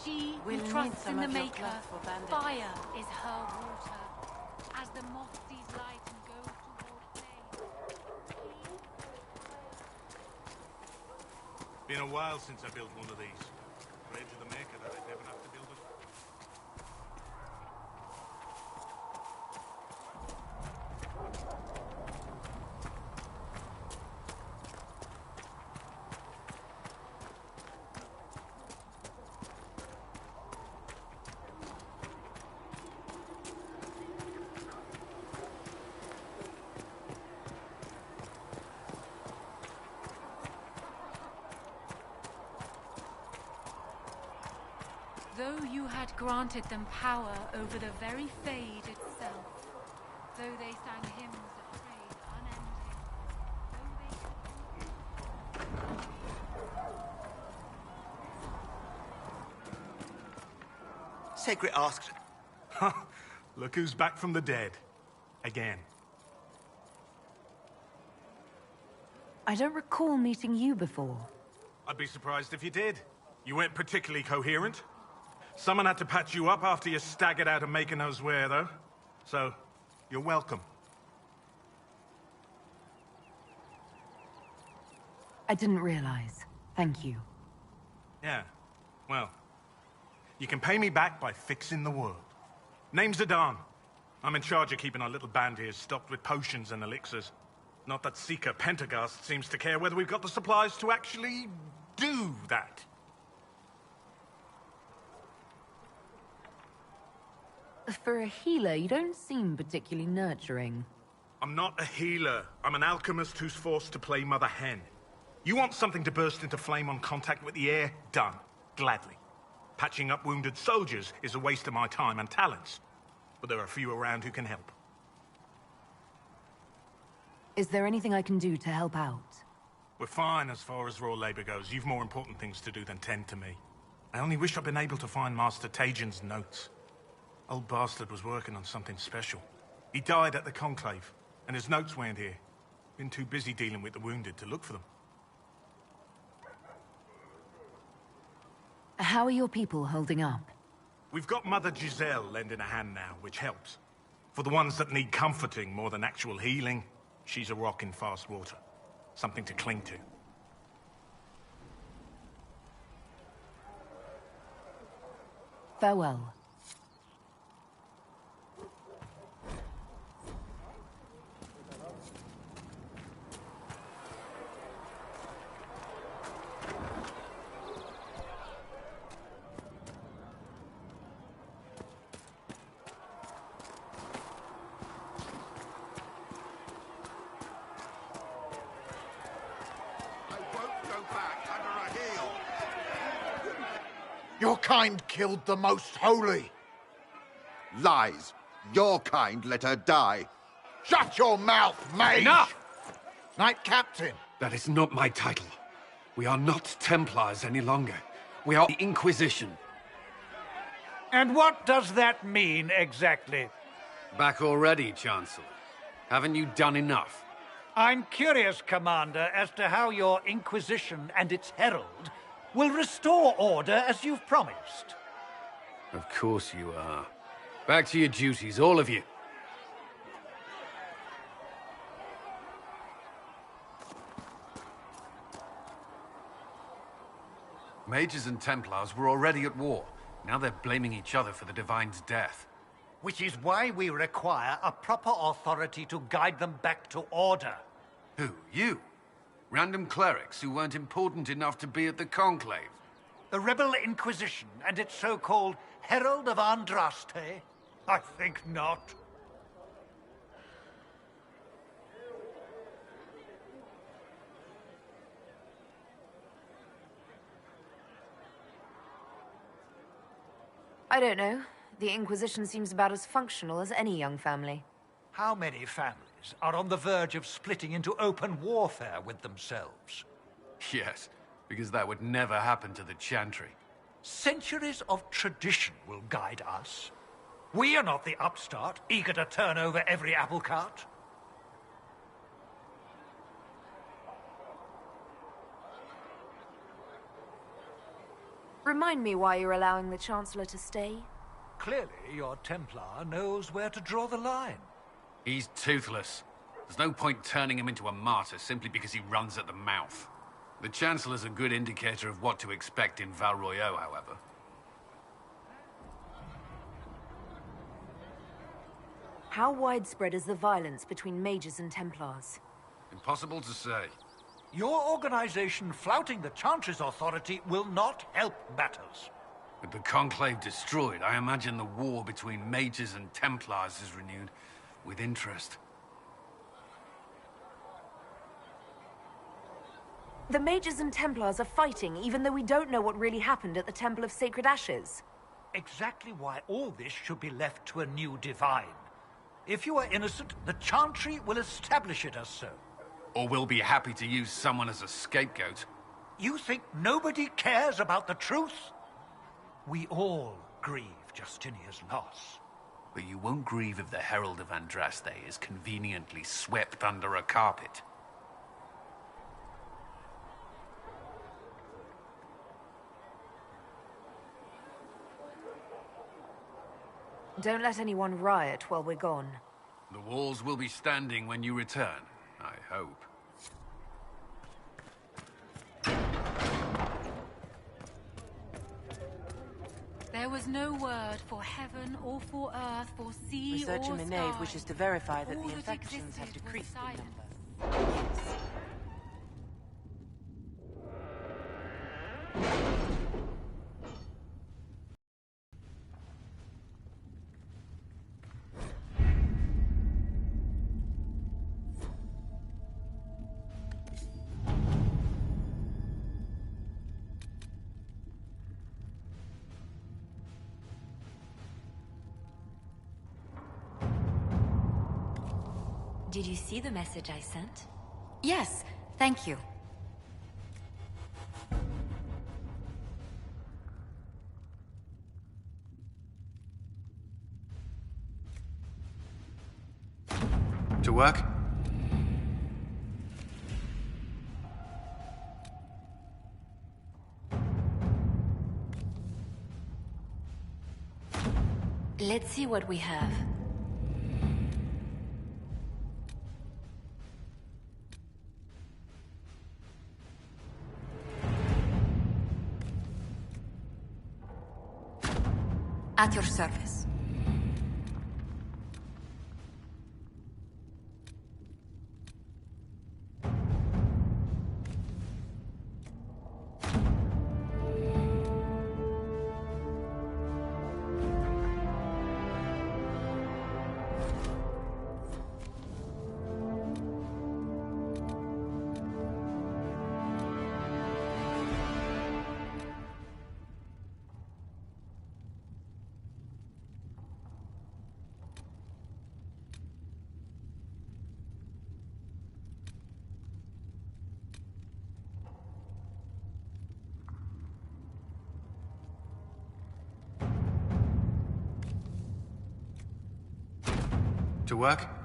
She We'll who need trusts some in the of your Maker, cloth for bandits. fire is her water. As the moth sees light and goes toward flame. Been a while since I built one of these. Pray to the Maker that I'd never have to build it. Though you had granted them power over the very Fade itself, though they sang hymns of praise unending, Sacred asked. Look who's back from the dead. Again. I don't recall meeting you before. I'd be surprised if you did. You weren't particularly coherent. Someone had to patch you up after you staggered out of making knows where, though. So, you're welcome. I didn't realize. Thank you. Yeah, well, you can pay me back by fixing the world. Name's Adan. I'm in charge of keeping our little band here stocked with potions and elixirs. Not that Seeker Pentagast seems to care whether we've got the supplies to actually do that. For a healer, you don't seem particularly nurturing. I'm not a healer. I'm an alchemist who's forced to play Mother Hen. You want something to burst into flame on contact with the air? Done. Gladly. Patching up wounded soldiers is a waste of my time and talents. But there are a few around who can help. Is there anything I can do to help out? We're fine as far as raw labor goes. You've more important things to do than tend to me. I only wish I'd been able to find Master Tajin's notes. Old bastard was working on something special. He died at the Conclave, and his notes weren't here. Been too busy dealing with the wounded to look for them. How are your people holding up? We've got Mother Giselle lending a hand now, which helps. For the ones that need comforting more than actual healing, she's a rock in fast water. Something to cling to. Farewell. Your kind killed the most holy. Lies. Your kind let her die. Shut your mouth, mage! Enough! Knight Captain. That is not my title. We are not Templars any longer. We are the Inquisition. And what does that mean, exactly? Back already, Chancellor. Haven't you done enough? I'm curious, Commander, as to how your Inquisition and its herald will restore order as you've promised. Of course you are. Back to your duties, all of you. Mages and Templars were already at war. Now they're blaming each other for the Divine's death. Which is why we require a proper authority to guide them back to order. Who? You? Random clerics who weren't important enough to be at the Conclave? The Rebel Inquisition and its so-called Herald of Andraste? I think not. I don't know. The Inquisition seems about as functional as any young family. How many families are on the verge of splitting into open warfare with themselves? Yes, because that would never happen to the Chantry. Centuries of tradition will guide us. We are not the upstart, eager to turn over every apple cart. Remind me why you're allowing the Chancellor to stay? Clearly, your Templar knows where to draw the line. He's toothless. There's no point turning him into a martyr simply because he runs at the mouth. The Chancellor's a good indicator of what to expect in Val Royeaux, however. How widespread is the violence between mages and Templars? Impossible to say. Your organization flouting the Chantry's authority will not help matters. With the Conclave destroyed, I imagine the war between mages and Templars is renewed with interest. The mages and Templars are fighting, even though we don't know what really happened at the Temple of Sacred Ashes. Exactly why all this should be left to a new divine. If you are innocent, the Chantry will establish it as so. Or we'll be happy to use someone as a scapegoat. You think nobody cares about the truth? We all grieve Justinia's loss. But you won't grieve if the Herald of Andraste is conveniently swept under a carpet. Don't let anyone riot while we're gone. The walls will be standing when you return, I hope. There was no word for heaven or for earth, for sea Researcher or Minave sky. wishes to verify that All the that infections have existed was decreased in silence. number. Yes. Did you see the message I sent? Yes, thank you. To work? Let's see what we have. At your service. To work?